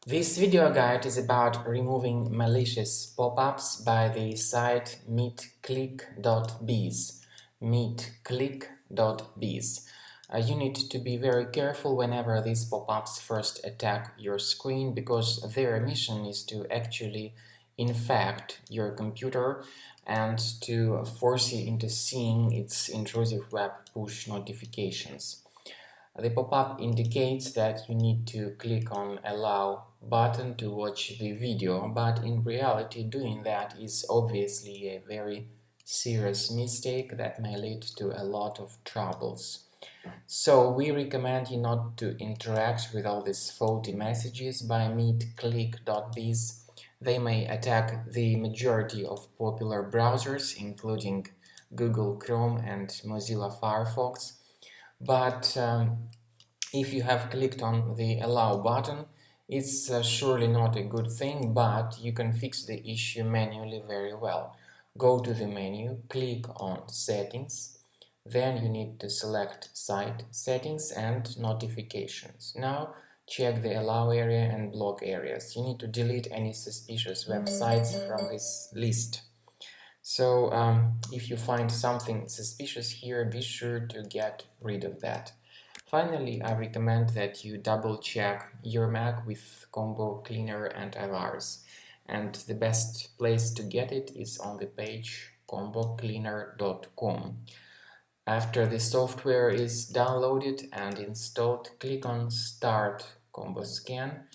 This video guide is about removing malicious pop-ups by the site Meetclick.biz. Meetclick.biz. You need to be very careful whenever these pop-ups first attack your screen, because their mission is to actually infect your computer and to force you into seeing its intrusive web push notifications. The pop-up indicates that you need to click on Allow button to watch the video, but in reality doing that is obviously a very serious mistake that may lead to a lot of troubles. So we recommend you not to interact with all these faulty messages by Meetclick.biz. They may attack the majority of popular browsers, including Google Chrome and Mozilla Firefox. But if you have clicked on the Allow button, it's surely not a good thing, but you can fix the issue manually very well. Go to the menu, click on Settings, then you need to select Site Settings and Notifications. Now check the Allow area and Block areas. You need to delete any suspicious websites from this list. So if you find something suspicious here, be sure to get rid of that. Finally, I recommend that you double check your Mac with Combo Cleaner Antivirus, and the best place to get it is on the page combocleaner.com. After the software is downloaded and installed, click on Start Combo Scan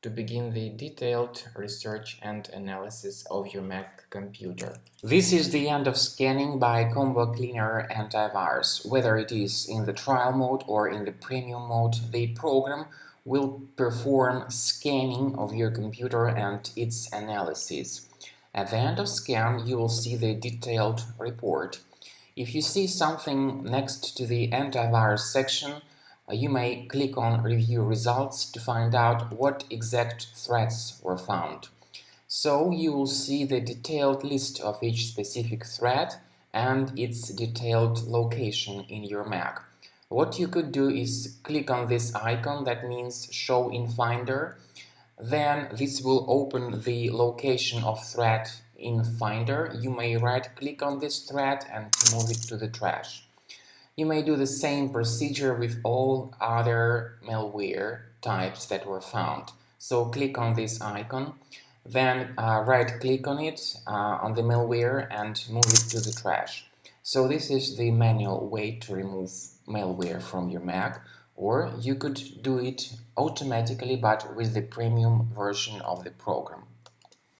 to begin the detailed research and analysis of your Mac computer. This is the end of scanning by Combo Cleaner Antivirus. Whether it is in the trial mode or in the premium mode, the program will perform scanning of your computer and its analysis. At the end of scan, you will see the detailed report. If you see something next to the antivirus section, you may click on Review Results to find out what exact threats were found. So you will see the detailed list of each specific threat and its detailed location in your Mac. What you could do is click on this icon, that means Show in Finder. Then this will open the location of threat in Finder. You may right-click on this threat and move it to the trash. You may do the same procedure with all other malware types that were found. So click on this icon, then right-click on it, on the malware, and move it to the trash. So this is the manual way to remove malware from your Mac, or you could do it automatically but with the premium version of the program.